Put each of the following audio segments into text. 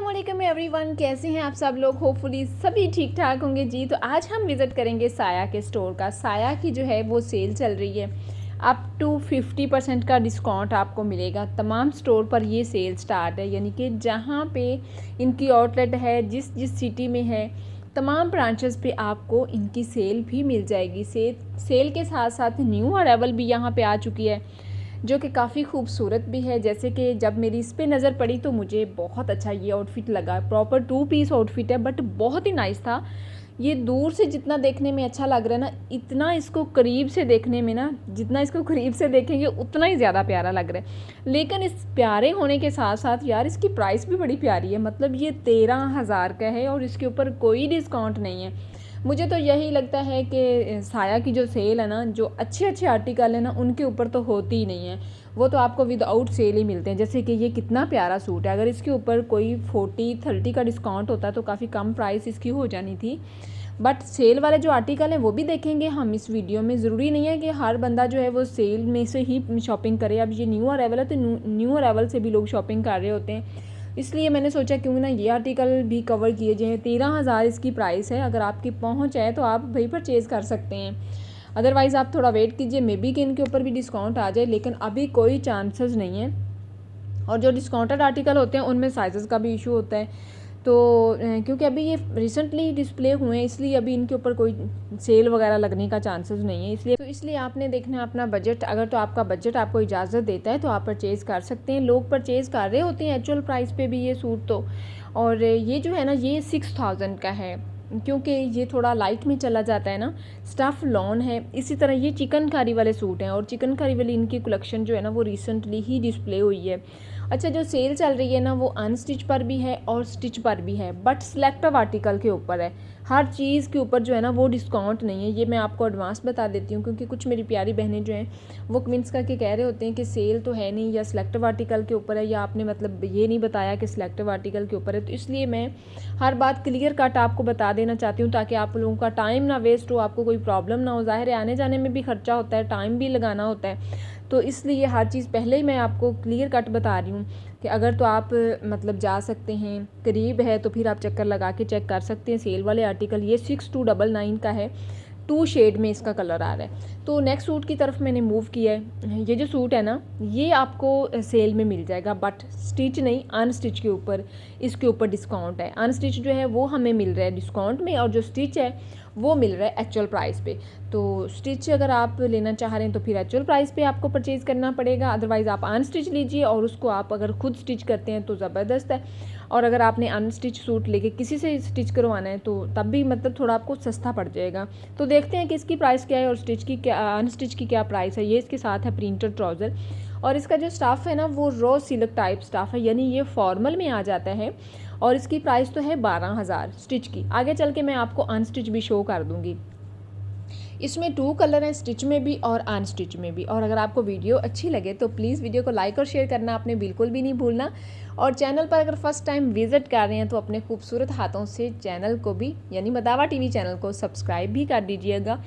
अस्सलामुअलैकुम एवरीवन, कैसे हैं आप सब लोग। होपफुली सभी ठीक ठाक होंगे जी। तो आज हम विज़िट करेंगे साया के स्टोर का। साया की जो है वो सेल चल रही है, अप टू 50% का डिस्काउंट आपको मिलेगा। तमाम स्टोर पर ये सेल स्टार्ट है, यानी कि जहाँ पे इनकी आउटलेट है, जिस जिस सिटी में है, तमाम ब्रांचेस पे आपको इनकी सेल भी मिल जाएगी। सेल के साथ साथ न्यू अराइवल भी यहाँ पे आ चुकी है, जो कि काफ़ी खूबसूरत भी है। जैसे कि जब मेरी इस पे नज़र पड़ी तो मुझे बहुत अच्छा ये आउटफिट लगा। प्रॉपर 2 पीस आउटफिट है, बट बहुत ही नाइस था। ये दूर से जितना देखने में अच्छा लग रहा है ना, इतना इसको करीब से देखने में ना, जितना इसको करीब से देखेंगे उतना ही ज़्यादा प्यारा लग रहा है। लेकिन इस प्यारे होने के साथ साथ यार इसकी प्राइस भी बड़ी प्यारी है। मतलब ये 13,000 का है और इसके ऊपर कोई डिस्काउंट नहीं है। मुझे तो यही लगता है कि साया की जो सेल है ना, जो अच्छे अच्छे आर्टिकल है ना, उनके ऊपर तो होती ही नहीं है। वो तो आपको विदाउट सेल ही मिलते हैं। जैसे कि ये कितना प्यारा सूट है, अगर इसके ऊपर कोई 40-30 का डिस्काउंट होता तो काफ़ी कम प्राइस इसकी हो जानी थी। बट सेल वाले जो आर्टिकल हैं वो भी देखेंगे हम इस वीडियो में। ज़रूरी नहीं है कि हर बंदा जो है वो सेल में से ही शॉपिंग करे। अब ये न्यू अराइवल है तो न्यू अराइवल से भी लोग शॉपिंग कर रहे होते हैं, इसलिए मैंने सोचा क्यों ना ये आर्टिकल भी कवर किए जाए। 13,000 इसकी प्राइस है। अगर आपकी पहुंच है तो आप भाई परचेज़ कर सकते हैं, अदरवाइज़ आप थोड़ा वेट कीजिए, मे बी कि इनके ऊपर भी डिस्काउंट आ जाए, लेकिन अभी कोई चांसेस नहीं है। और जो डिस्काउंटेड आर्टिकल होते हैं उनमें साइज़ का भी इशू होता है। तो क्योंकि अभी ये रिसेंटली डिस्प्ले हुए हैं, इसलिए अभी इनके ऊपर कोई सेल वगैरह लगने का चांसेस नहीं है। इसलिए आपने देखना है अपना बजट। अगर तो आपका बजट आपको इजाज़त देता है तो आप परचेज़ कर सकते हैं। लोग परचेज़ कर रहे होते हैं एक्चुअल प्राइस पे भी ये सूट तो। और ये जो है ना, ये 6,000 का है, क्योंकि ये थोड़ा लाइट में चला जाता है ना। स्टफ़ लॉन है। इसी तरह ये चिकनकारी वाले सूट हैं, और चिकनकारी वाली इनकी कलेक्शन जो है ना वो रिसेंटली ही डिस्प्ले हुई है। अच्छा, जो सेल चल रही है ना वो अनस्टिच पर भी है और स्टिच पर भी है, बट सिलेक्टिव आर्टिकल के ऊपर है। हर चीज़ के ऊपर जो है ना वो डिस्काउंट नहीं है। ये मैं आपको एडवांस बता देती हूँ, क्योंकि कुछ मेरी प्यारी बहनें जो हैं वो कमेंट्स करके कह रहे होते हैं कि सेल तो है नहीं, या सिलेक्टिव आर्टिकल के ऊपर है, या आपने मतलब ये नहीं बताया कि सिलेक्टिव आर्टिकल के ऊपर है। तो इसलिए मैं हर बात क्लियर कट आपको बता देना चाहती हूँ, ताकि आप लोगों का टाइम ना वेस्ट हो, आपको कोई प्रॉब्लम ना हो। ज़ाहिर है आने जाने में भी खर्चा होता है, टाइम भी लगाना होता है, तो इसलिए हर चीज़ पहले ही मैं आपको क्लियर कट बता रही हूँ कि अगर तो आप मतलब जा सकते हैं, करीब है तो फिर आप चक्कर लगा के चेक कर सकते हैं सेल वाले आर्टिकल। ये 6299 का है, 2 शेड में इसका कलर आ रहा है। तो नेक्स्ट सूट की तरफ मैंने मूव किया है। ये जो सूट है ना, ये आपको सेल में मिल जाएगा, बट स्टिच नहीं, अनस्टिच के ऊपर इसके ऊपर डिस्काउंट है। अनस्टिच जो है वो हमें मिल रहा है डिस्काउंट में, और जो स्टिच है वो मिल रहा है एक्चुअल प्राइस पे। तो स्टिच अगर आप लेना चाह रहे हैं तो फिर एक्चुअल प्राइस पे आपको परचेज़ करना पड़ेगा, अदरवाइज़ आप अनस्टिच लीजिए, और उसको आप अगर खुद स्टिच करते हैं तो ज़बरदस्त है। और अगर आपने अनस्टिच सूट लेके किसी से स्टिच करवाना है तो तब भी मतलब थोड़ा आपको सस्ता पड़ जाएगा। तो देखते हैं कि इसकी प्राइस क्या है और स्टिच की क्या, अनस्टिच की क्या प्राइस है। ये इसके साथ है प्रिंटेड ट्राउज़र, और इसका जो स्टाफ है ना वो रॉ सिल्क टाइप स्टाफ है, यानी ये फॉर्मल में आ जाता है। और इसकी प्राइस तो है 12,000 स्टिच की। आगे चल के मैं आपको अनस्टिच भी शो कर दूँगी। इसमें 2 कलर हैं, स्टिच में भी और अनस्टिच में भी। और अगर आपको वीडियो अच्छी लगे तो प्लीज़ वीडियो को लाइक और शेयर करना आपने बिल्कुल भी नहीं भूलना। और चैनल पर अगर फर्स्ट टाइम विज़िट कर रहे हैं तो अपने खूबसूरत हाथों से चैनल को भी, यानी मदावा टीवी चैनल को सब्सक्राइब भी कर दीजिएगा,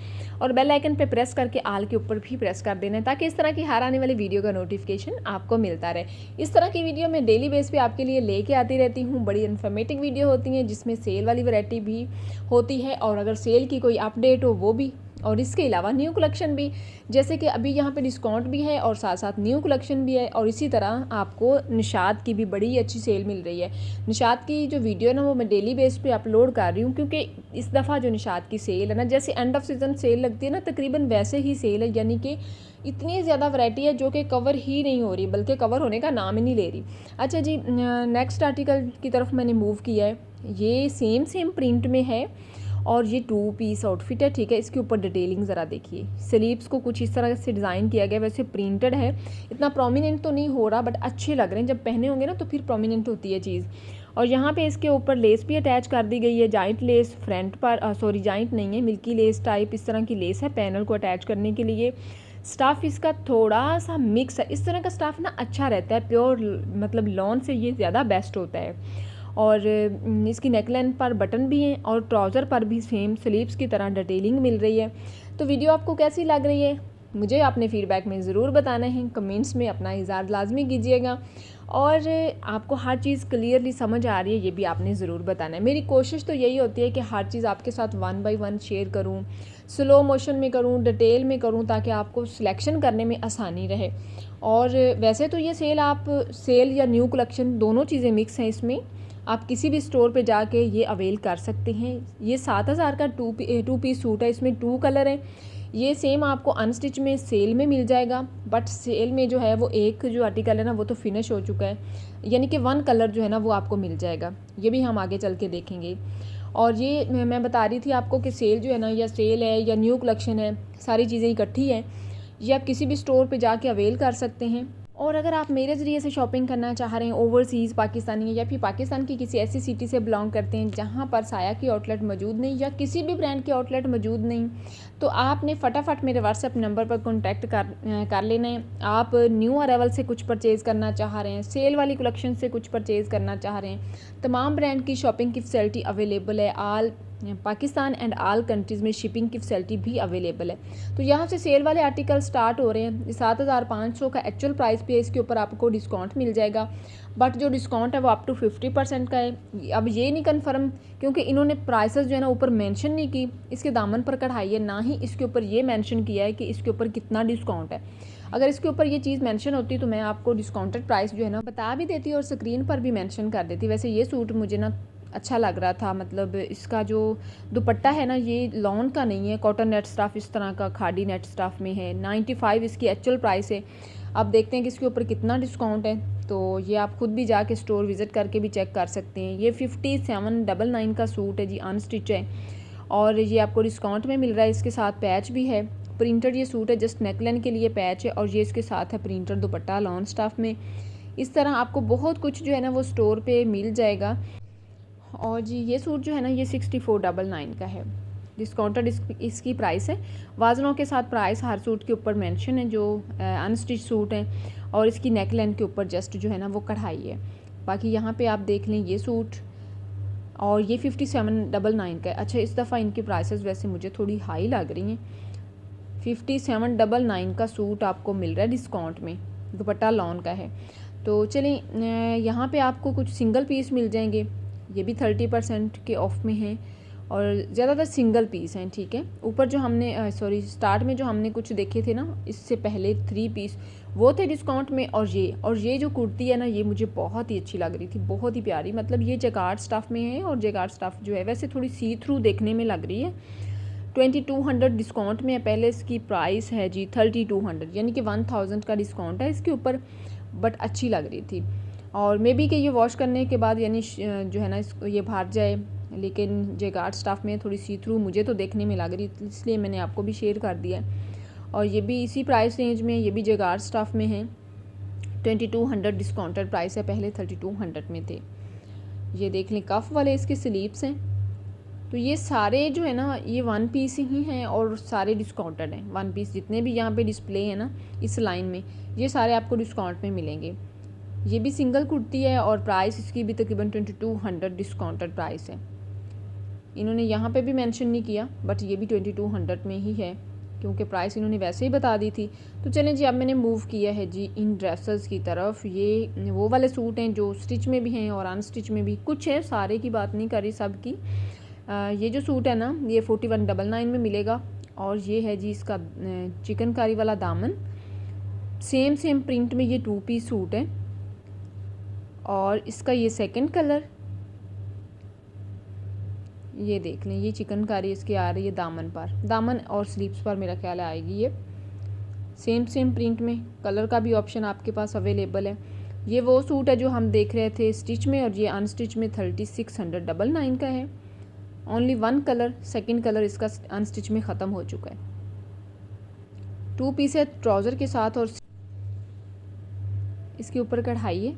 और बेल आइकन पे प्रेस करके आल के ऊपर भी प्रेस कर देना है, ताकि इस तरह की हर आने वाली वीडियो का नोटिफिकेशन आपको मिलता रहे। इस तरह की वीडियो मैं डेली बेस पे आपके लिए लेके आती रहती हूँ। बड़ी इन्फॉर्मेटिव वीडियो होती हैं, जिसमें सेल वाली वैरायटी भी होती है, और अगर सेल की कोई अपडेट हो वो भी, और इसके अलावा न्यू कलेक्शन भी। जैसे कि अभी यहाँ पे डिस्काउंट भी है और साथ साथ न्यू कलेक्शन भी है। और इसी तरह आपको निशात की भी बड़ी अच्छी सेल मिल रही है। निशात की जो वीडियो है ना वो मैं डेली बेस पे अपलोड कर रही हूँ, क्योंकि इस दफ़ा जो निशात की सेल है ना, जैसे एंड ऑफ सीज़न सेल लगती है ना, तकरीबन वैसे ही सेल है। यानी कि इतनी ज़्यादा वैरायटी है जो कि कवर ही नहीं हो रही, बल्कि कवर होने का नाम ही नहीं ले रही। अच्छा जी, नेक्स्ट आर्टिकल की तरफ मैंने मूव किया है। ये सेम प्रिंट में है, और ये 2 पीस आउटफिट है, ठीक है। इसके ऊपर डिटेलिंग ज़रा देखिए। स्लीव्स को कुछ इस तरह से डिज़ाइन किया गया, वैसे प्रिंटेड है, इतना प्रोमिनेंट तो नहीं हो रहा, बट अच्छे लग रहे हैं। जब पहने होंगे ना तो फिर प्रोमिनेंट होती है चीज़। और यहाँ पे इसके ऊपर लेस भी अटैच कर दी गई है, जाइंट लेस फ्रंट पर, सॉरी जाइंट नहीं है, मिल्की लेस टाइप इस तरह की लेस है पैनल को अटैच करने के लिए। स्टाफ इसका थोड़ा सा मिक्स है। इस तरह का स्टाफ ना अच्छा रहता है, प्योर मतलब लॉन से ये ज़्यादा बेस्ट होता है। और इसकी नेकलाइन पर बटन भी हैं, और ट्राउज़र पर भी सेम स्लीव्स की तरह डिटेलिंग मिल रही है। तो वीडियो आपको कैसी लग रही है मुझे अपने फ़ीडबैक में ज़रूर बताना है, कमेंट्स में अपना इज़हार लाज़मी कीजिएगा। और आपको हर चीज़ क्लियरली समझ आ रही है ये भी आपने ज़रूर बताना है। मेरी कोशिश तो यही होती है कि हर चीज़ आपके साथ वन बाय वन शेयर करूँ, स्लो मोशन में करूँ, डिटेल में करूँ, ताकि आपको सिलेक्शन करने में आसानी रहे। और वैसे तो ये सेल या न्यू कलेक्शन दोनों चीज़ें मिक्स हैं इसमें। आप किसी भी स्टोर पे जाके ये अवेल कर सकते हैं। ये 7,000 का टू पीस सूट है, इसमें 2 कलर हैं। ये सेम आपको अनस्टिच में सेल में मिल जाएगा, बट सेल में जो है वो एक जो आर्टिकल है ना वो तो फिनिश हो चुका है, यानी कि 1 कलर जो है ना वो आपको मिल जाएगा। ये भी हम आगे चल के देखेंगे। और ये मैं बता रही थी आपको कि सेल जो है ना, या सेल है या न्यू कलेक्शन है, सारी चीज़ें इकट्ठी हैं। ये आप किसी भी स्टोर पे जाके अवेल कर सकते हैं। और अगर आप मेरे ज़रिए से शॉपिंग करना चाह रहे हैं ओवरसीज़ पाकिस्तानी, या फिर पाकिस्तान की किसी ऐसी सिटी से बिलोंग करते हैं जहाँ पर साया की आउटलेट मौजूद नहीं या किसी भी ब्रांड की आउटलेट मौजूद नहीं, तो आपने फटाफट मेरे व्हाट्सएप नंबर पर कॉन्टैक्ट कर लेना है। आप न्यू अराइवल से कुछ परचेज़ करना चाह रहे हैं, सेल वाली कलेक्शन से कुछ परचेज़ करना चाह रहे हैं, तमाम ब्रांड की शॉपिंग की फैसिलिटी अवेलेबल है। आल पाकिस्तान एंड आल कंट्रीज़ में शिपिंग की फैसिलिटी भी अवेलेबल है। तो यहाँ से सेल वाले आर्टिकल स्टार्ट हो रहे हैं। 7,500 का एक्चुअल प्राइस भी है, इसके ऊपर आपको डिस्काउंट मिल जाएगा, बट जो डिस्काउंट है वो अप टू 50% का है। अब ये नहीं कन्फर्म, क्योंकि इन्होंने प्राइसेस जो है ना ऊपर मेंशन नहीं की, इसके दामन पर कढ़ाई है, ना ही इसके ऊपर ये मेंशन किया है कि इसके ऊपर कितना डिस्काउंट है। अगर इसके ऊपर ये चीज़ मेंशन होती तो मैं आपको डिस्काउंटेड प्राइस जो है ना बता भी देती और स्क्रीन पर भी मेंशन कर देती। वैसे ये सूट मुझे ना अच्छा लग रहा था, मतलब इसका जो दुपट्टा है ना ये लॉन का नहीं है, कॉटन नेट स्टाफ इस तरह का खादी नेट स्टाफ में है। 95 इसकी एक्चुअल प्राइस है। अब देखते हैं कि इसके ऊपर कितना डिस्काउंट है, तो ये आप खुद भी जाके स्टोर विज़िट करके भी चेक कर सकते हैं। ये 5799 का सूट है जी, अनस्टिच है, और ये आपको डिस्काउंट में मिल रहा है। इसके साथ पैच भी है, प्रिंटेड ये सूट है, जस्ट नेकलाइन के लिए पैच है, और ये इसके साथ है प्रिंटेड दुपट्टा लॉन स्टाफ में। इस तरह आपको बहुत कुछ जो है ना वो स्टोर पे मिल जाएगा। और जी ये सूट जो है ना ये 6499 का है, डिस्काउंटेड इसकी प्राइस है। वाजनों के साथ प्राइस हर सूट के ऊपर मेंशन है, जो अनस्टिच सूट हैं, और इसकी नेक लाइन के ऊपर जस्ट जो है ना वो कढ़ाई है। बाकी यहाँ पे आप देख लें ये सूट, और ये 5799 का है। अच्छा, इस दफ़ा इनकी प्राइसेस वैसे मुझे थोड़ी हाई लग रही हैं। 5799 का सूट आपको मिल रहा है डिस्काउंट में, दुपट्टा लॉन का है। तो चलिए यहाँ पे आपको कुछ सिंगल पीस मिल जाएंगे, ये भी 30% के ऑफ में हैं, और ज़्यादातर सिंगल पीस हैं, ठीक है। ऊपर जो हमने स्टार्ट में जो हमने कुछ देखे थे ना, इससे पहले 3 पीस वो थे डिस्काउंट में। और ये जो कुर्ती है ना ये मुझे बहुत ही अच्छी लग रही थी, बहुत ही प्यारी। मतलब ये जैकार्ड स्टफ़ में है, और जैकार्ड स्टफ़ जो है वैसे थोड़ी सी थ्रू देखने में लग रही है। 2200 डिस्काउंट में है। पहले इसकी प्राइस है जी 3200, यानी कि 1000 का डिस्काउंट है इसके ऊपर, बट अच्छी लग रही थी। और मे बी कि ये वॉश करने के बाद यानी जो है ना इसको ये भाग जाए, लेकिन जैकार्ड स्टाफ में थोड़ी सी थ्रू मुझे तो देखने में लग रही थी, इसलिए मैंने आपको भी शेयर कर दिया। और ये भी इसी प्राइस रेंज में, ये भी जैकार्ड स्टाफ में है। 2200 डिस्काउंटेड प्राइस है, पहले 3200 में थे। ये देख लें, कफ वाले इसके स्लीव्स हैं। तो ये सारे जो है ना ये 1 पीस ही हैं, और सारे डिस्काउंटेड हैं। 1 पीस जितने भी यहाँ पे डिस्प्ले हैं ना इस लाइन में, ये सारे आपको डिस्काउंट में मिलेंगे। ये भी सिंगल कुर्ती है, और प्राइस इसकी भी तकरीबन 2200 डिस्काउंटेड प्राइस है। इन्होंने यहाँ पे भी मेंशन नहीं किया, बट ये भी 2200 में ही है, क्योंकि प्राइस इन्होंने वैसे ही बता दी थी। तो चलें जी, अब मैंने मूव किया है जी इन ड्रेसेस की तरफ। ये वो वाले सूट हैं जो स्टिच में भी हैं और अनस्टिच में भी कुछ है, सारे की बात नहीं कर रही, सब की। ये जो सूट है ना ये 4199 में मिलेगा, और ये है जी इसका चिकनकारी वाला दामन। सेम प्रिंट में ये 2 पीस सूट है, और इसका ये सेकंड कलर, ये देख लें, ये चिकनकारी इसकी आ रही है दामन पर, दामन और स्लीव्स पर मेरा ख्याल आएगी ये। सेम प्रिंट में कलर का भी ऑप्शन आपके पास अवेलेबल है। ये वो सूट है जो हम देख रहे थे स्टिच में, और ये अनस्टिच में 3699 का है। ओनली 1 कलर, सेकंड कलर इसका अनस्टिच में ख़त्म हो चुका है। 2 पीस है ट्राउज़र के साथ, और इसके ऊपर कढ़ाई है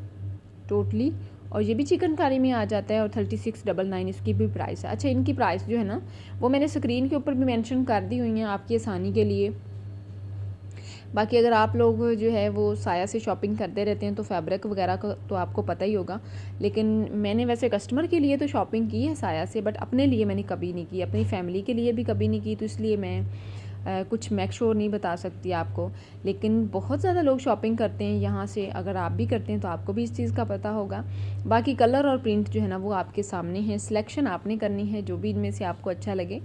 टोटली, और ये भी चिकनकारी में आ जाता है, और 3699 इसकी भी प्राइस है। अच्छा, इनकी प्राइस जो है ना वो मैंने स्क्रीन के ऊपर भी मेंशन कर दी हुई हैं आपकी आसानी के लिए। बाकी अगर आप लोग जो है वो साया से शॉपिंग करते रहते हैं तो फैब्रिक वगैरह का तो आपको पता ही होगा, लेकिन मैंने वैसे कस्टमर के लिए तो शॉपिंग की है साया से, बट अपने लिए मैंने कभी नहीं की, अपनी फैमिली के लिए भी कभी नहीं की। तो इसलिए मैं कुछ मैं श्योर नहीं बता सकती आपको, लेकिन बहुत ज़्यादा लोग शॉपिंग करते हैं यहाँ से। अगर आप भी करते हैं तो आपको भी इस चीज़ का पता होगा। बाकी कलर और प्रिंट जो है ना वो आपके सामने है, सिलेक्शन आपने करनी है, जो भी इनमें से आपको अच्छा लगे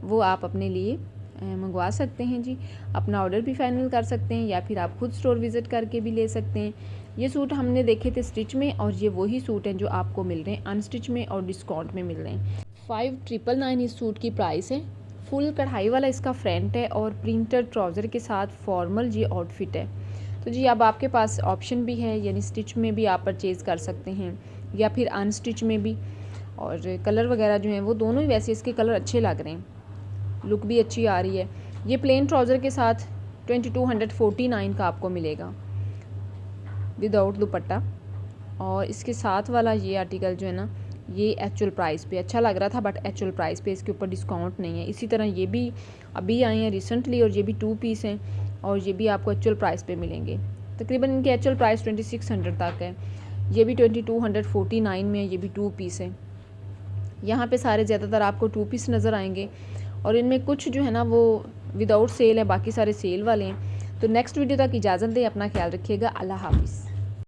वो आप अपने लिए मंगवा सकते हैं जी। अपना ऑर्डर भी फाइनल कर सकते हैं या फिर आप खुद स्टोर विज़िट करके भी ले सकते हैं। ये सूट हमने देखे थे स्टिच में, और ये वही सूट हैं जो आपको मिल रहे हैं अनस्टिच में और डिस्काउंट में मिल रहे हैं। 5999 इस सूट की प्राइस है। फुल कढ़ाई वाला इसका फ्रंट है और प्रिंटेड ट्राउज़र के साथ फॉर्मल ये आउटफिट है। तो जी अब आपके पास ऑप्शन भी है, यानी स्टिच में भी आप परचेज़ कर सकते हैं या फिर अनस्टिच में भी। और कलर वगैरह जो हैं वो दोनों ही वैसे इसके कलर अच्छे लग रहे हैं, लुक भी अच्छी आ रही है। ये प्लेन ट्राउज़र के साथ 2249 का आपको मिलेगा विदाउट दुपट्टा। और इसके साथ वाला ये आर्टिकल जो है ना ये एक्चुअल प्राइस पे अच्छा लग रहा था, बट एक्चुअल प्राइस पे इसके ऊपर डिस्काउंट नहीं है। इसी तरह ये भी अभी आए हैं रिसेंटली, और ये भी 2 पीस हैं और ये भी आपको एक्चुअल प्राइस पे मिलेंगे। तकरीबन इनके एक्चुअल प्राइस 2600 तक है। ये भी 2249 में है, ये भी 2 पीस है। यहाँ पे सारे ज़्यादातर आपको 2 पीस नज़र आएंगे, और इनमें कुछ जो है ना वो विदाउट सेल है, बाकी सारे सेल वाले हैं। तो नेक्स्ट वीडियो तक इजाज़त दें, अपना ख्याल रखिएगा, अल्लाह हाफिज़।